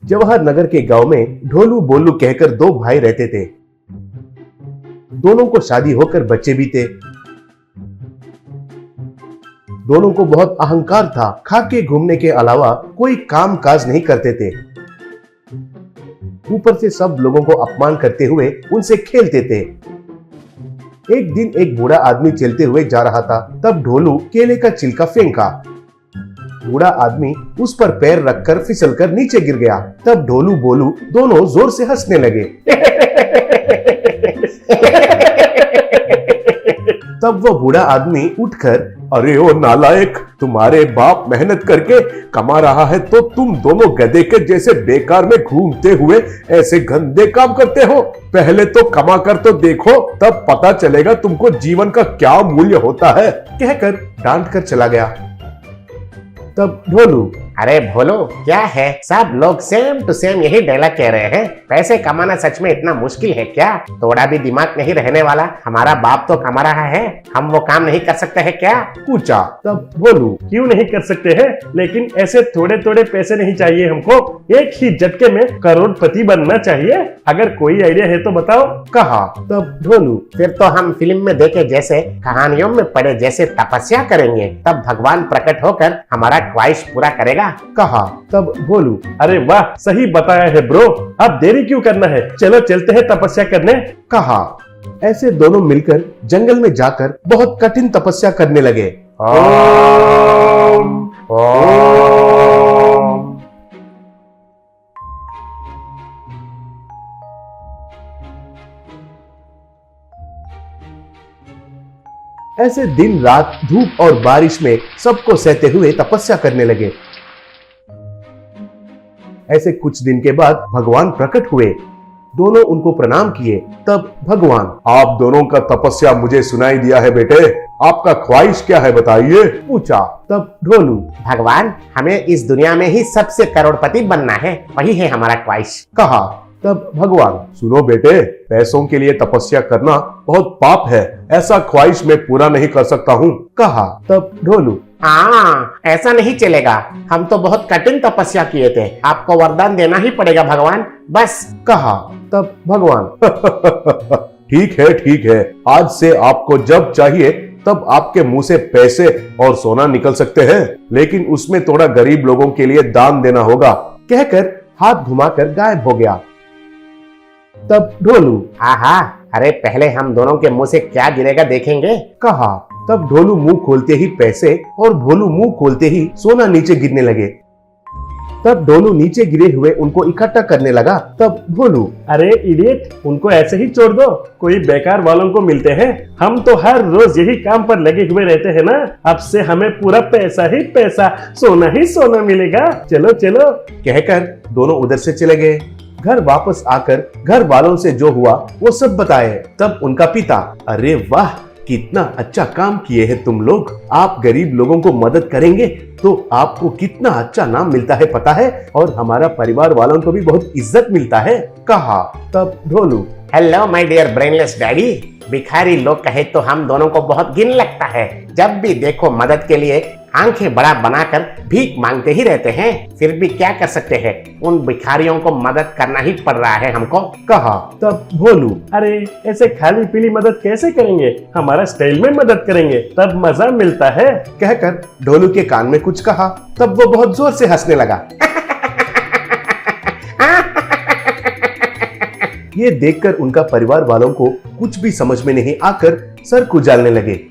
जवाहर नगर के गांव में ढोलू बोलू कहकर दो भाई रहते थे। दोनों को शादी होकर बच्चे भी थे। दोनों को बहुत अहंकार था। खाके घूमने के अलावा कोई काम काज नहीं करते थे। ऊपर से सब लोगों को अपमान करते हुए उनसे खेलते थे। एक दिन एक बूढ़ा आदमी चलते हुए जा रहा था। तब ढोलू केले का छिलका फेंका। बूढ़ा आदमी उस पर पैर रखकर फिसलकर नीचे गिर गया। तब ढोलू बोलू दोनों जोर से हंसने लगे। तब वो बूढ़ा आदमी उठकर, अरे ओ नालायक, तुम्हारे बाप मेहनत करके कमा रहा है तो तुम दोनों गधे के जैसे बेकार में घूमते हुए ऐसे गंदे काम करते हो। पहले तो कमा कर तो देखो, तब पता चलेगा तुमको जीवन का क्या मूल्य होता है, कहकर डांट कर चला गया। तब ढोलू, अरे भोलो, क्या है, सब लोग सेम टू सेम यही डायलॉग कह रहे हैं। पैसे कमाना सच में इतना मुश्किल है क्या? थोड़ा भी दिमाग नहीं रहने वाला? हमारा बाप तो कमा रहा है, हम वो काम नहीं कर सकते हैं क्या? पूछा। तब बोलू, क्यों नहीं कर सकते हैं, लेकिन ऐसे थोड़े थोड़े पैसे नहीं चाहिए हमको, एक ही झटके में करोड़पति बनना चाहिए। अगर कोई आइडिया है तो बताओ, कहा। तब ढोलू, फिर तो हम फिल्म में देखे जैसे, कहानियों में पढ़े जैसे तपस्या करेंगे, तब भगवान प्रकट होकर हमारा ख्वाहिश पूरा करेगा, कहा। तब बोलू, अरे वाह, सही बताया है ब्रो, अब देरी क्यों करना है, चलो चलते हैं तपस्या करने, कहा। ऐसे दोनों मिलकर जंगल में जाकर बहुत कठिन तपस्या करने लगे। ओम ओम। ऐसे दिन रात धूप और बारिश में सबको सहते हुए तपस्या करने लगे। ऐसे कुछ दिन के बाद भगवान प्रकट हुए। दोनों उनको प्रणाम किए। तब भगवान, आप दोनों का तपस्या मुझे सुनाई दिया है बेटे, आपका ख्वाहिश क्या है बताइए, पूछा। तब ढोलू, भगवान, हमें इस दुनिया में ही सबसे करोड़पति बनना है, वही है हमारा ख्वाहिश, कहा। तब भगवान, सुनो बेटे, पैसों के लिए तपस्या करना बहुत पाप है, ऐसा ख्वाहिश मैं पूरा नहीं कर सकता हूँ, कहा। तब ढोलू, हाँ, ऐसा नहीं चलेगा, हम तो बहुत कठिन तपस्या किए थे, आपको वरदान देना ही पड़ेगा भगवान, बस, कहा। तब भगवान, ठीक है, आज से आपको जब चाहिए तब आपके मुंह से पैसे और सोना निकल सकते हैं, लेकिन उसमें थोड़ा गरीब लोगों के लिए दान देना होगा, कहकर हाथ घुमाकर गायब हो गया। तब ढोलू, हाँ, अरे पहले हम दोनों के मुंह से क्या गिरेगा देखेंगे, कहा। तब ढोलू मुंह खोलते ही पैसे और भोलू मुंह खोलते ही सोना नीचे गिरने लगे। तब ढोलू नीचे गिरे हुए उनको इकट्ठा करने लगा। तब भोलू, अरे इडियट, उनको ऐसे ही छोड़ दो, कोई बेकार वालों को मिलते हैं, हम तो हर रोज यही काम पर लगे हुए रहते हैं ना, अब से हमें पूरा पैसा ही पैसा, सोना ही सोना मिलेगा, चलो चलो, कहकर दोनों उधर से चले गए। घर वापस आकर घर वालों से जो हुआ वो सब बताए। तब उनका पिता, अरे वाह, कितना अच्छा काम किए हैं तुम लोग, आप गरीब लोगों को मदद करेंगे तो आपको कितना अच्छा नाम मिलता है पता है, और हमारा परिवार वालों को भी बहुत इज्जत मिलता है, कहा। तब Dholu, hello my dear brainless daddy, भिखारी लोग कहे तो हम दोनों को बहुत घिन लगता है, जब भी देखो मदद के लिए आंखें बड़ा बनाकर भीख मांगते ही रहते हैं, फिर भी क्या कर सकते हैं, उन भिखारियों को मदद करना ही पड़ रहा है हमको, कहा। तब भोलू, अरे ऐसे खाली पीली मदद कैसे करेंगे, हमारा स्टाइल में मदद करेंगे तब मजा मिलता है, कहकर ढोलू के कान में कुछ कहा। तब वो बहुत जोर से हंसने लगा। ये देखकर उनका परिवार वालों को कुछ भी समझ में नहीं आकर सर खुजालने लगे।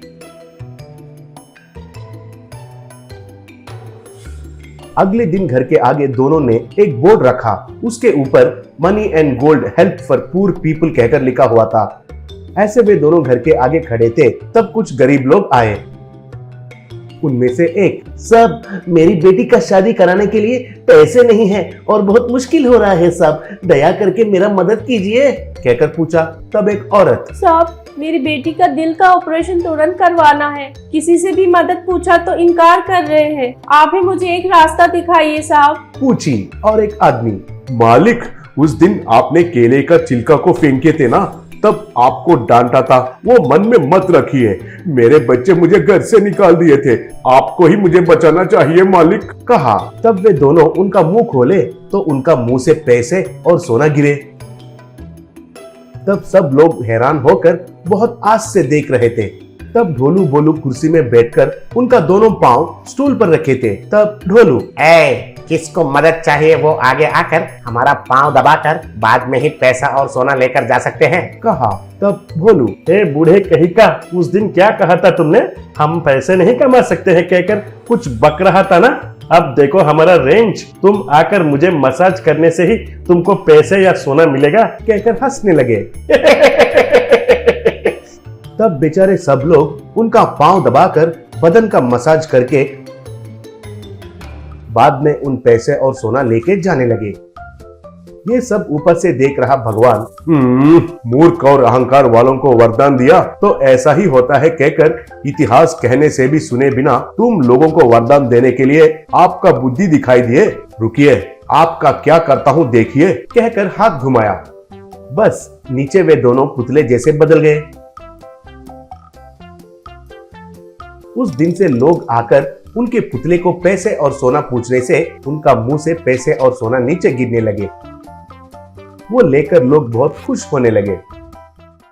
अगले दिन घर के आगे दोनों ने एक बोर्ड रखा, उसके ऊपर money and gold help for poor people कहकर लिखा हुआ था। ऐसे वे दोनों घर के आगे खड़े थे, तब कुछ गरीब लोग आए। उनमें से एक, सब, मेरी बेटी का शादी कराने के लिए पैसे नहीं है और बहुत मुश्किल हो रहा है, सब दया करके मेरा मदद कीजिए, कहकर पूछा। तब एक औरत, साहब, मेरी बेटी का दिल का ऑपरेशन तुरंत करवाना है, किसी से भी मदद पूछा तो इनकार कर रहे हैं, आप ही मुझे एक रास्ता दिखाइए साहब, पूछी। और एक आदमी, मालिक, उस दिन आपने केले का छिलका को फेंके थे ना, तब आपको डांटा था वो मन में मत रखिए। मेरे बच्चे मुझे घर से निकाल दिए थे, आपको ही मुझे बचाना चाहिए मालिक, कहा। तब वे दोनों उनका मुंह खोले तो उनका मुंह से पैसे और सोना गिरे। तब सब लोग हैरान होकर बहुत आस से देख रहे थे। तब ढोलू बोलू कुर्सी में बैठकर उनका दोनों पांव स्टूल पर रखे थे। तब ढोलू, किसको मदद चाहिए वो आगे आकर हमारा पांव दबाकर बाद में ही पैसा और सोना लेकर जा सकते हैं, कहा। तब भोलू, ए बूढ़े कहीं का, उस दिन क्या कहा था तुमने, हम पैसे नहीं कमा सकते हैं कहकर कुछ बक रहा था ना। अब देखो हमारा रेंज, तुम आकर मुझे मसाज करने से ही तुमको पैसे या सोना मिलेगा, कहकर हंसने लगे। तब बेचारे सब लोग उनका पांव दबाकर बदन का मसाज करके बाद में उन पैसे और सोना लेके जाने लगे। ये सब ऊपर से देख रहा भगवान, मूर्ख और अहंकार वालों को वरदान दिया तो ऐसा ही होता है कहकर इतिहास कहने से भी सुने बिना तुम लोगों को वरदान देने के लिए आपका बुद्धि दिखाई दिए, रुकिए आपका क्या करता हूँ देखिए, कहकर हाथ घुमाया। बस नीचे वे दोनों पुतले जैसे बदल गए। उस दिन से लोग आकर उनके पुतले को पैसे और सोना पूछने से उनका मुंह से पैसे और सोना नीचे गिरने लगे। वो लेकर लोग बहुत खुश होने लगे।